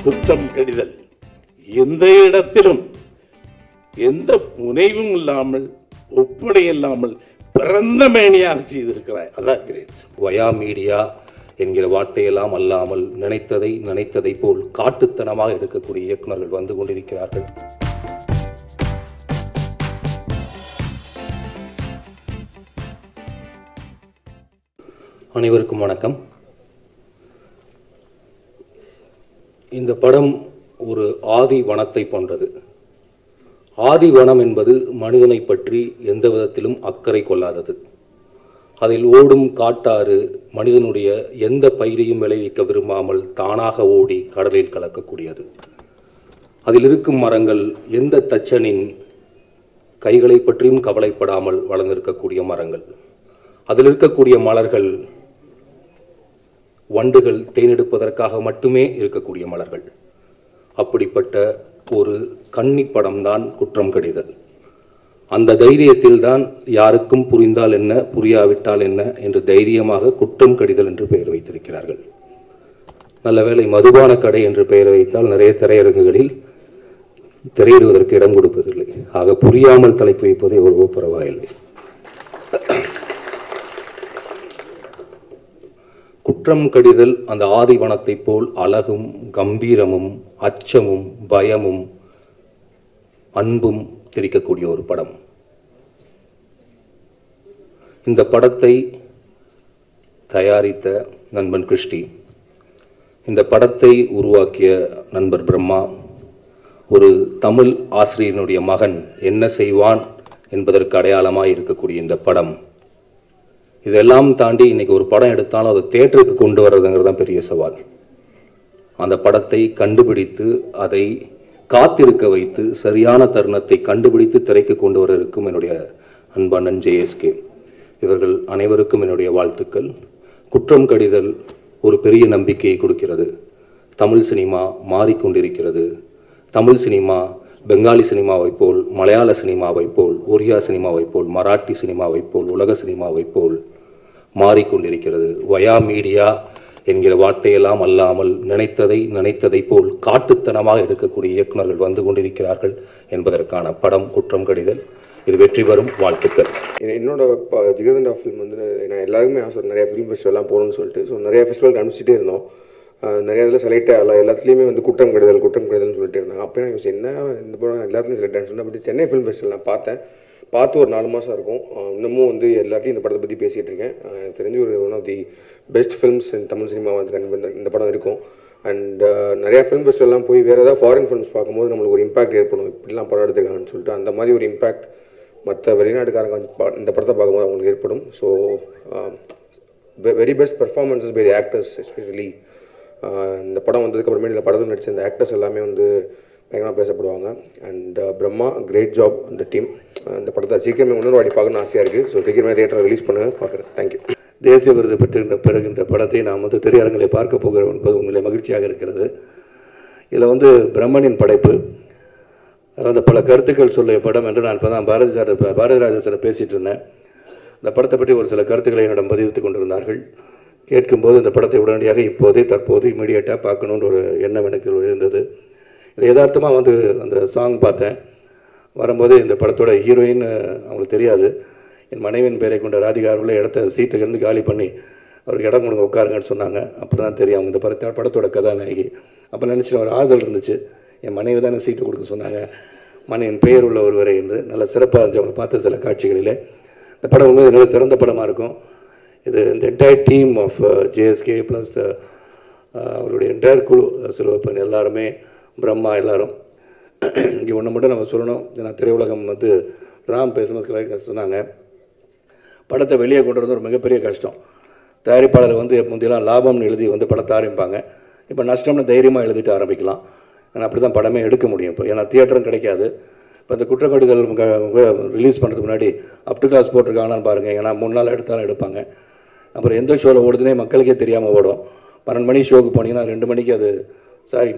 குற்றம் கடிதல் எந்த இடத்திலும் எந்த முனைவும் இல்லாமல் ஒப்படை இல்லாமல் பிறந்த மேனியாக செய்திருக்கிறாய். அதான் கிரேட். வயா மீடியா என்கிற வார்த்தையெல்லாம் அல்லாமல் நினைத்ததை போல் காட்டுத்தனமாக எடுக்கக்கூடிய இயக்குநர்கள் வந்து கொண்டிருக்கிறார்கள். அனைவருக்கும் வணக்கம். இந்த படம் ஒரு ஆதி வனத்தை போன்றது. ஆதி வனம் என்பது மனிதனை பற்றி எந்த விதத்திலும் அக்கறை கொள்ளாதது. அதில் ஓடும் காட்டாறு மனிதனுடைய எந்த பயிரையும் விளைவிக்க விரும்பாமல் தானாக ஓடி கடலில் கலக்கக்கூடியது. அதில் இருக்கும் மரங்கள் எந்த தச்சனின் கைகளை பற்றியும் கவலைப்படாமல் வளர்ந்திருக்கக்கூடிய மரங்கள். அதில் இருக்கக்கூடிய மலர்கள் வண்டுகள் தேனெடுப்பதற்காக மட்டுமே இருக்கக்கூடிய மலர்கள். அப்படிப்பட்ட ஒரு கன்னி படம்தான் குற்றம் கடிதல். அந்த தைரியத்தில் தான் யாருக்கும் புரிந்தால் என்ன புரியாவிட்டால் என்ன என்று தைரியமாக குற்றம் கடிதல் என்று பெயர் வைத்திருக்கிறார்கள். நல்ல வேளை மதுபான கடை என்று பெயர் வைத்தால் நிறைய திரையரங்குகளில் திரையிடுவதற்கு இடம் கொடுப்பதில்லை. ஆக புரியாமல் தலைப்பு வைப்பது எவ்வளவோ பரவாயில்லை. குற்றம் கடிதல் அந்த ஆதிவனத்தை போல் அழகும் கம்பீரமும் அச்சமும் பயமும் அன்பும் தெரிக்கக்கூடிய ஒரு படம். இந்த படத்தை தயாரித்த நண்பன் கிறிஸ்டி, இந்த படத்தை உருவாக்கிய நண்பர் பிரம்மா, ஒரு தமிழ் ஆசிரியனுடைய மகன் என்ன செய்வான் என்பதற்கு அடையாளமாக இருக்கக்கூடிய இந்த படம். இதெல்லாம் தாண்டி இன்னைக்கு ஒரு படம் எடுத்தாலும் அதை தியேட்டருக்கு கொண்டு வர்றதுங்கிறது தான் பெரிய சவால். அந்த படத்தை கண்டுபிடித்து அதை காத்திருக்க வைத்து சரியான தருணத்தை கண்டுபிடித்து திரைக்கு கொண்டு வர இருக்கும் என்னுடைய அன்பண்ணன் ஜேஎஸ்கே. இவர்கள் அனைவருக்கும் என்னுடைய வாழ்த்துக்கள். குற்றம் கடிதல் ஒரு பெரிய நம்பிக்கையை கொடுக்கிறது. தமிழ் சினிமா மாறிக்கொண்டிருக்கிறது. தமிழ் சினிமா பெங்காலி சினிமாவை போல், மலையாள சினிமாவை போல், ஒரியா சினிமாவை போல், மராட்டி சினிமாவை போல், உலக சினிமாவை போல் மாறிக்கொண்டிருக்கிறது. வயா மீடியா என்கிற வார்த்தையெல்லாம் அல்லாமல் நினைத்ததை போல் காட்டுத்தனமாக எடுக்கக்கூடிய இயக்குநர்கள் வந்து கொண்டிருக்கிறார்கள் என்பதற்கான படம் குற்றம் கடிதல். இது வெற்றி பெறும். வாழ்த்துக்கள். என்னோட ஜிகர்தண்டா ஃபிலிம் வந்து நான் எல்லாருக்குமே ஆசை, நிறைய ஃபிலிம் ஃபெஸ்டிவல்லாம் போகணும்னு சொல்லிட்டு. ஸோ நிறைய ஃபெஸ்டிவல் அனுப்பிச்சிட்டே இருந்தோம். நிறைய இதில் செலக்ட் ஆகலாம். எல்லாத்துலேயுமே வந்து குற்றம் கடிதல்னு சொல்லிட்டு இருந்தாங்க. அப்போ நான் யோசிச்சு என்ன இந்த படம் எல்லாத்துலேயும் செலக்ட் ஆகிடுச்சு. அப்படி சென்னை ஃபிலிம் ஃபெஸ்டிவல் நான் பார்த்து ஒரு 4 மாதம் இருக்கும். இன்னமும் வந்து எல்லாத்தையும் இந்த படத்தை பற்றி பேசிகிட்டு இருக்கேன். எனக்கு தெரிஞ்சு ஒரு one of the best films in Tamil cinema வந்து கண்டிப்பாக இந்த படம் இருக்கும். அண்ட் நிறையா ஃபிலிம் ஃபெஸ்டிவல்லாம் போய் வேறு ஏதாவது ஃபாரின் ஃபிலிம்ஸ் பார்க்கும்போது நம்மளுக்கு ஒரு இம்பாக்ட் ஏற்படும். இப்படிலாம் படம் எடுத்துருக்காங்கன்னு சொல்லிட்டு அந்த மாதிரி ஒரு இம்பாக்ட் மற்ற வெளிநாட்டுக்காரங்க வந்து இந்த படத்தை பார்க்கும்போது அவங்களுக்கு ஏற்படும். So very best performances by the actors. Especially இந்த படம் வந்ததுக்கப்புறமே இந்த படத்தில் நடித்த இந்த ஆக்டர்ஸ் எல்லாமே வந்து பயங்கரமாக பேசப்படுவாங்க. அண்ட் பிரம்மா கிரேட் ஜாப் அந்த டீம். இந்த படத்தை சீக்கிரமே இன்னொரு வாட்டி பார்க்கணும்னு ஆசையாக இருக்குது. ஸோ சீக்கிரமே தியேட்டரை ரிலீஸ் பண்ணுங்கள், பார்க்குறேன். தேங்க்யூ. தேசிய விருது பெறுகின்ற படத்தை நாம் வந்து திரையரங்களை பார்க்க போகிறோம் என்பது உண்மையிலே மகிழ்ச்சியாக இருக்கிறது. இதில் வந்து பிரம்மனின் படைப்பு, அதாவது பல கருத்துக்கள் சொல்லிய படம் என்று நான் இப்போ தான் பாரதிராஜா சார் பேசிகிட்டு இருந்தேன். இந்த படத்தை பற்றி ஒரு சில கருத்துக்களை என்னிடம் பதிவித்து கொண்டிருந்தார்கள். கேட்கும்போது இந்த படத்தை உடனடியாக தற்போது இமீடியட்டாக பார்க்கணுன்ற ஒரு எண்ணம் எனக்கு இருந்தது. இது யதார்த்தமாக வந்து அந்த சாங் பார்த்தேன். வரும்போது இந்த படத்தோட ஹீரோயின் அவங்களுக்கு தெரியாது. என் மனைவியின் பேரை கொண்ட ராதிகா அவர்களே இடத்த சீட்டுலேருந்து காலி பண்ணி அவருக்கு இடம் கொடுங்க உட்காருங்கன்னு சொன்னாங்க. அப்போ தான் தெரியும் அவங்க இந்த படத்தோட கதாநாயகி. அப்போ நினச்சி ஒரு ஆறுதல் இருந்துச்சு. என் மனைவி தானே சீட்டு கொடுக்க சொன்னாங்க, மனைவியின் பெயர் உள்ள ஒருவரை என்று. நல்ல சிறப்பாக இருந்துச்சு அவங்க பார்த்த சில காட்சிகளில். இந்த படம் உண்மையாக நல்ல சிறந்த படமாக இருக்கும். இது இந்த entire team of JSK plus அவருடைய என்டையர் குழு, சிலுவப்பன் எல்லாருமே, பிரம்மா எல்லாரும். இங்கே ஒன்று மட்டும் நம்ம சொல்லணும். நான் திரையுலகம் வந்து ராம் பேசும்போது சொன்னாங்க, படத்தை வெளியே கொண்டு வந்து ஒரு மிகப்பெரிய கஷ்டம். தயாரிப்பாளர் வந்து முந்தையெல்லாம் லாபம்னு எழுதி வந்து படத்தை ஆரம்பிப்பாங்க. இப்போ நஷ்டம்னு தைரியமாக எழுதிட்டு ஆரம்பிக்கலாம். ஆனால் அப்படி தான் படமே எடுக்க முடியும் இப்போ. ஏன்னா தியேட்டரும் கிடைக்காது. இப்போ இந்த குற்றம் கடிதல் ரிலீஸ் பண்ணுறதுக்கு முன்னாடி அப் டு கிளாஸ் போட்டிருக்காங்களான்னு பாருங்கள். ஏன்னா 3 நாள் எடுத்தாலும் எடுப்பாங்க. அப்புறம் எந்த ஷோவில் ஓடுதுன்னே மக்களுக்கே தெரியாமல் ஓடும். 12 மணி ஷோக்கு போனீங்கன்னா 2 மணிக்கு அது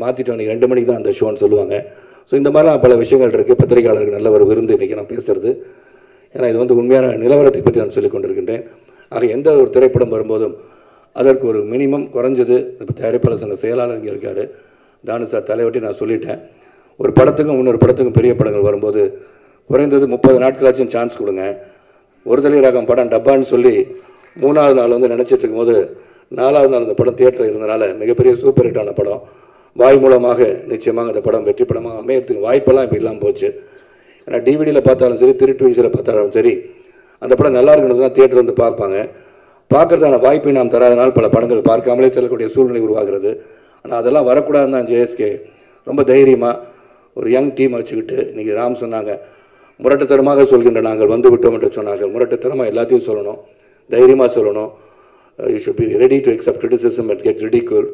மாற்றிட்டு வந்தீங்க 2 மணிக்கு தான் அந்த ஷோன்னு சொல்லுவாங்க. ஸோ இந்த மாதிரிலாம் பல விஷயங்கள் இருக்குது. பத்திரிகையாளருக்கு நல்ல ஒரு விருந்து இன்றைக்கி நான் பேசுகிறது. ஏன்னா இது வந்து உண்மையான நிலவரத்தை பற்றி நான் சொல்லிக் கொண்டிருக்கின்றேன். ஆக எந்த ஒரு திரைப்படம் வரும்போதும் அதற்கு ஒரு மினிமம் குறைஞ்சது இப்போ தயாரிப்பாளர் சங்க செயலாளர் இங்கே இருக்கார், தானு சார் தலைவட்டி நான் சொல்லிட்டேன். ஒரு படத்துக்கும் இன்னொரு படத்துக்கும் பெரிய படங்கள் வரும்போது குறைந்தது 30 நாட்களாச்சும் சான்ஸ் கொடுங்க. ஒரு தலை ராகம் படம் டப்பான்னு சொல்லி 3வது நாள் வந்து நினச்சிட்டு இருக்கும்போது 4வது நாள் அந்த படம் தியேட்டரில் இருந்தனால மிகப்பெரிய சூப்பர் ஹிட்டான படம். வாய் மூலமாக நிச்சயமாக அந்த படம் வெற்றி படமாக அமையறதுக்கு வாய்ப்பெல்லாம் இப்போ இல்லாமல் போச்சு. ஏன்னா டிவிடியில் பார்த்தாலும் சரி, திருட்டு வீசில் பார்த்தாலும் சரி, அந்த படம் நல்லா இருக்குன்னு சொன்னால் தியேட்டர் வந்து பார்ப்பாங்க. பார்க்குறதான வாய்ப்பை நாம் தராதனால் பல படங்கள் பார்க்காமலே செல்லக்கூடிய சூழ்நிலை உருவாகிறது. ஆனால் அதெல்லாம் வரக்கூடாதுன்னு தான் ஜேஎஸ்கே ரொம்ப தைரியமாக ஒரு யங் டீம் வச்சுக்கிட்டு, இன்றைக்கி ராம் சொன்னாங்க, முரட்டுத்தனமாக சொல்கின்ற நாங்கள் வந்து விட்டோம் என்று சொன்னார்கள். முரட்டுத்தனமாக எல்லாத்தையும் சொல்லணும், தைரியமாக சொல்லணும். You should be ready to accept criticism and get ridicule.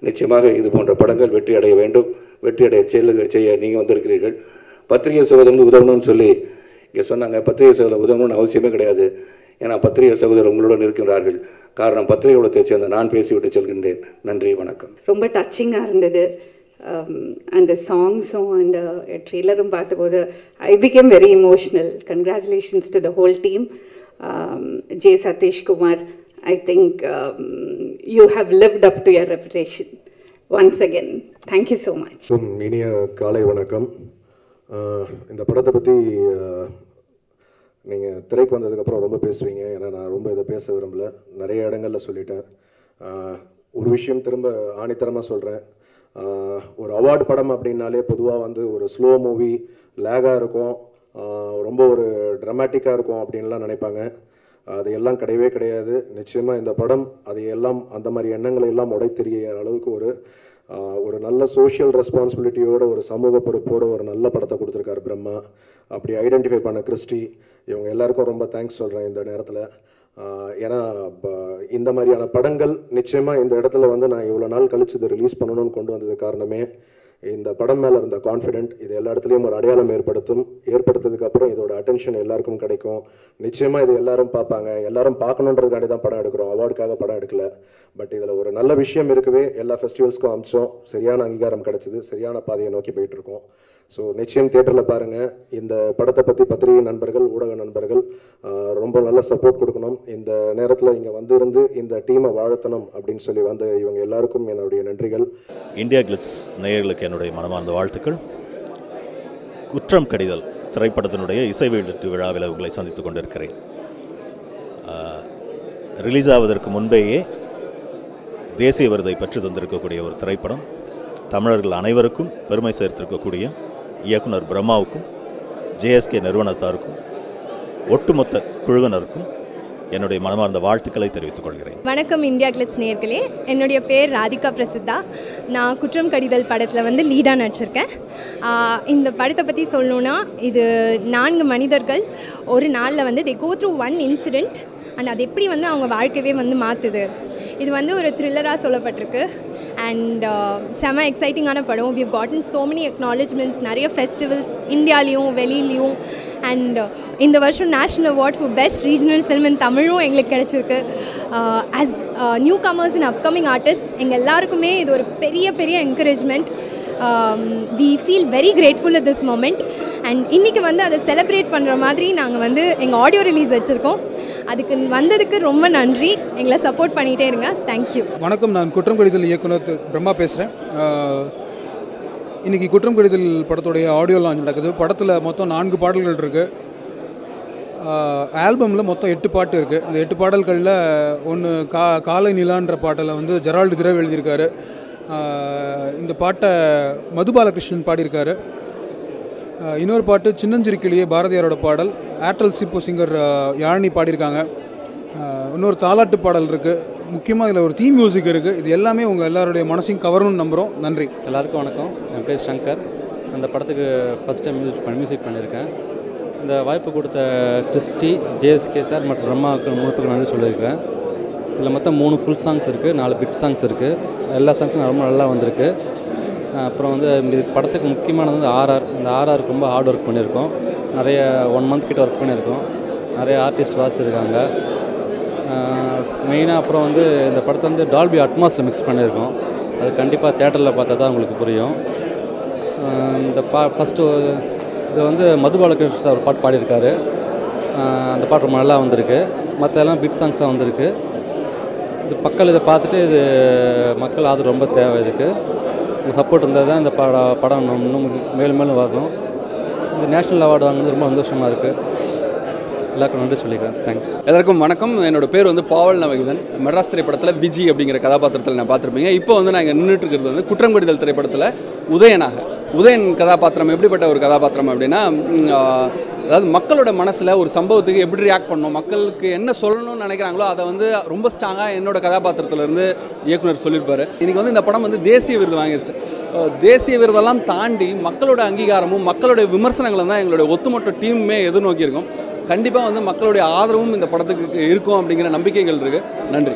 நிச்சயமாக இது போன்ற படங்கள் வெற்றி அடைய வேண்டும். வெற்றி அடைய செய்ய நீங்கள் வந்திருக்கிறீர்கள். பத்திரிகை சகோதரர்கள் உதவணும்னு சொல்லி இங்கே சொன்னாங்க. பத்திரிகை சகோதரர் உதவணும்னு அவசியமே கிடையாது. ஏன்னா பத்திரிகை சகோதரர் உங்களுடன் இருக்கின்றார்கள். காரணம் பத்திரிகை உலகத்தை சேர்ந்த நான் பேசிவிட்டு செல்கின்றேன். நன்றி, வணக்கம். ரொம்ப டச்சிங்காக இருந்தது. அந்த சாங்ஸும் அந்த ட்ரெய்லரும் பார்த்தபோது I became very emotional. Congratulations to the whole team. J Satish Kumar, I think you have lived up to your reputation. Once again, thank you so much. இனிய காலை வணக்கம். இந்த படத்தை பற்றி நீங்கள் திரைக்கு வந்ததுக்கப்புறம் ரொம்ப பேசுவீங்க. ஏன்னா நான் ரொம்ப இதை பேச விரும்பலை, நிறைய இடங்களில் சொல்லிட்டேன். ஒரு விஷயம் திரும்ப ஆணித்தரமாக சொல்கிறேன். ஒரு அவார்டு படம் அப்படின்னாலே பொதுவாக வந்து ஒரு ஸ்லோ மூவி, லேகாக இருக்கும், ரொம்ப ஒரு ட்ராமாட்டிக்காக இருக்கும் அப்படின்லாம் நினைப்பாங்க. அது எல்லாம் கிடையவே கிடையாது. நிச்சயமாக இந்த படம் அது எல்லாம் அந்த மாதிரி எண்ணங்களை எல்லாம் உடைத்தெறிய அளவுக்கு ஒரு நல்ல சோஷியல் ரெஸ்பான்சிபிலிட்டியோட, ஒரு சமூக பொறுப்போட ஒரு நல்ல படத்தை கொடுத்துருக்காரு பிரம்மா. அப்படி ஐடென்டிஃபை பண்ண கிறிஸ்டி, இவங்க எல்லாருக்கும் ரொம்ப தேங்க்ஸ் சொல்கிறேன் இந்த நேரத்தில். ஏன்னா இந்த மாதிரியான படங்கள் நிச்சயமாக இந்த இடத்துல வந்து நான் இவ்வளோ நாள் கழிச்சு இதை ரிலீஸ் பண்ணணும்னு கொண்டு வந்தது காரணமே இந்த படம் மேலே இருந்த கான்ஃபிடென்ட். இது எல்லா இடத்துலையும் ஒரு அடையாளம் ஏற்படுத்ததுக்கப்புறம் இதோட அட்டென்ஷன் எல்லாருக்கும் கிடைக்கும். நிச்சயமாக இது எல்லாரும் பார்ப்பாங்க. எல்லாரும் பார்க்கணுன்றதுக்காண்டி தான் படம் எடுக்கிறோம், அவார்டுக்காக படம் எடுக்கல. பட் இதில் ஒரு நல்ல விஷயம் இருக்கவே எல்லா ஃபெஸ்டிவல்ஸ்க்கும் அமிச்சோம், சரியான அங்கீகாரம் கிடச்சிது, சரியான பாதையை நோக்கி போயிட்டுருக்கோம். ஸோ நிச்சயம் தியேட்டரில் பாருங்கள். இந்த படத்தை பற்றி பத்திரிகை நண்பர்கள், ஊடக நண்பர்கள் ரொம்ப நல்ல சப்போர்ட் கொடுக்கணும். இந்த நேரத்தில் இங்கே இருந்து இந்த டீமை வாழ்த்தணும் அப்படின்னு சொல்லி வந்த இவங்க எல்லாருக்கும் என்னுடைய நன்றிகள். இந்தியா கிளிட்ஸ் நேயர்களுக்கு என்னுடைய மனமார்ந்த வாழ்த்துக்கள். குற்றம் கடிதல் திரைப்படத்தினுடைய இசை வெளியீட்டு விழாவில் உங்களை சந்தித்து கொண்டிருக்கிறேன். ரிலீஸ் ஆவதற்கு முன்பேயே தேசிய விருதை பெற்று தந்திருக்கக்கூடிய ஒரு திரைப்படம். தமிழர்கள் அனைவருக்கும் பெருமை சேர்த்திருக்கக்கூடிய இயக்குனர் பிரம்மாவுக்கும், ஜேஎஸ்கே நிறுவனத்தாருக்கும், ஒட்டுமொத்த குழுவினருக்கும் என்னுடைய மனமார்ந்த வாழ்த்துக்களை தெரிவித்துக் கொள்கிறேன். வணக்கம் இந்தியா கிளிட்ஸ் நேயர்களே, என்னுடைய பேர் ராதிகா பிரசித்தா. நான் குற்றம் கடிதல் படத்தில் வந்து லீடாக நடிச்சிருக்கேன். இந்த படத்தை பற்றி சொல்லணுன்னா, இது 4 மனிதர்கள் ஒரு நாளில் வந்து they go through one incident and அது எப்படி வந்து அவங்க வாழ்க்கையவே வந்து மாற்றுது. இது வந்து ஒரு த்ரில்லராக சொல்லப்பட்டிருக்கு அண்ட் செம எக்ஸைட்டிங்கான படம். we've gotten so many acknowledgements, நிறைய ஃபெஸ்டிவல்ஸ் இந்தியாலேயும் வெளியிலையும். அண்ட் இந்த வருஷம் national award for best regional film in தமிழும் எங்களுக்கு கிடச்சிருக்கு. As newcomers and upcoming artist எங்கள் எல்லாருக்குமே இது ஒரு பெரிய encouragement. We feel very grateful at this moment. And இன்றைக்கி வந்து அதை செலிப்ரேட் பண்ணுற மாதிரி நாங்கள் வந்து எங்கள் ஆடியோ ரிலீஸ் வச்சுருக்கோம். அதுக்கு வந்ததுக்கு ரொம்ப நன்றி. எங்களை சப்போர்ட் பண்ணிகிட்டே இருங்க. தேங்க்யூ. வணக்கம், நான் குற்றம் கடிதல் இயக்குனர் பிரம்மா பேசுகிறேன். இன்றைக்கி குற்றம் கடிதல் படத்துடைய ஆடியோ லான்ச் நடக்குது. படத்தில் மொத்தம் 4 பாடல்கள் இருக்குது. ஆல்பமில் மொத்தம் 8 பாட்டு இருக்குது. அந்த 8 பாடல்களில் ஒன்று காலை நிலான்ற பாட்டில் வந்து ஜெரால்டு திரவ் எழுதியிருக்காரு. இந்த பாட்டை மதுபாலகிருஷ்ணன் பாடியிருக்காரு. இன்னொரு பாட்டு சின்னஞ்சிரிக்கிளியே பாரதியாரோட பாடல், ஏர்டெல் சிப்போ சிங்கர் யாழினி பாடியிருக்காங்க. இன்னொரு தாலாட்டு பாடல் இருக்குது. முக்கியமாக இதில் ஒரு தீம் மியூசிக் இருக்குது. இது எல்லாமே உங்கள் எல்லாருடைய மனசையும் கவரணும்னு நம்புகிறோம். நன்றி. எல்லாருக்கும் வணக்கம். என் பேர் சங்கர். அந்த படத்துக்கு ஃபஸ்ட் டைம் மியூசிக் பண்ணியிருக்கேன். இந்த வாய்ப்பு கொடுத்த கிறிஸ்டி, ஜேஎஸ்கே சார் மற்றும் பிரம்மாவுக்கு முழுப்புக்கு நன்றி சொல்லியிருக்கிறேன். இதில் மொத்தம் 3 ஃபுல் சாங்ஸ் இருக்குது, 4 பிட் சாங்ஸ் இருக்குது. எல்லா சாங்ஸும் ரொம்ப நல்லா வந்திருக்கு. அப்புறம் வந்து இந்த படத்துக்கு முக்கியமானது வந்து ஆர்ஆர். அந்த ஆர்ஆருக்கு ரொம்ப ஹார்ட் ஒர்க் பண்ணியிருக்கோம். நிறைய 1 மந்த் கிட்ட ஒர்க் பண்ணியிருக்கோம். நிறைய ஆர்டிஸ்ட் வாசிச்சிருக்காங்க மெயினாக. அப்புறம் வந்து இந்த படத்தை வந்து டால்பி அட்மாஸில் மிக்ஸ் பண்ணியிருக்கோம். அது கண்டிப்பாக தேட்டரில் பார்த்தா தான் உங்களுக்கு புரியும். இந்த ஃபஸ்ட்டு இது வந்து மதுபாலகிருஷ்ணன் சார் ஒரு பாட்டு பாடியிருக்காரு. அந்த பாட்டு ரொம்ப நல்லா வந்திருக்கு. மற்ற எல்லாம் பிட் சாங்ஸாக வந்திருக்கு. இது மக்கள் இதை பார்த்துட்டு இது மக்கள் ஆதரவு ரொம்ப தேவை. இதுக்கு உங்கள் சப்போர்ட் இருந்தால் தான் இந்த படம் இன்னும் மேலும் மேலும் வரணும். இது நேஷ்னல் அவார்டு வாங்குறது ரொம்ப சந்தோஷமாக இருக்குது. எல்லாருக்கும் நன்றி சொல்லிக்கிறேன். தேங்க்ஸ். எல்லாருக்கும் வணக்கம். என்னோட பேர் வந்து பாவல் நவகிதன். மெட்ராஸ் திரைப்படத்தில் விஜி அப்படிங்கிற கதாபாத்திரத்தில் நான் பார்த்துருப்பீங்க. இப்போ வந்து நாங்கள் நின்றுட்டு இருக்கிறது வந்து குற்றம் கடிதல் திரைப்படத்தில் உதயன் கதாபாத்திரம் எப்படிப்பட்ட ஒரு கதாபாத்திரம் அப்படின்னா, அதாவது மக்களோட மனசில் ஒரு சம்பவத்துக்கு எப்படி ரியாக்ட் பண்ணணும், மக்களுக்கு என்ன சொல்லணும்னு நினைக்கிறாங்களோ அதை வந்து ரொம்ப ஸ்ட்ராங்காக என்னோட கதாபாத்திரத்திலேருந்து இயக்குனர் சொல்லியிருப்பார். இன்றைக்கி வந்து இந்த படம் வந்து தேசிய விருது வாங்கிருச்சு. தேசிய விருதெல்லாம் தாண்டி மக்களோட அங்கீகாரமும் மக்களுடைய விமர்சனங்களும் தான் எங்களுடைய ஒட்டுமொத்த டீமுமே எதிர்நோக்கியிருக்கோம். கண்டிப்பாக வந்து மக்களுடைய ஆதரவும் இந்த படத்துக்கு இருக்கும் அப்படிங்கிற நம்பிக்கைகள் இருக்குது. நன்றி.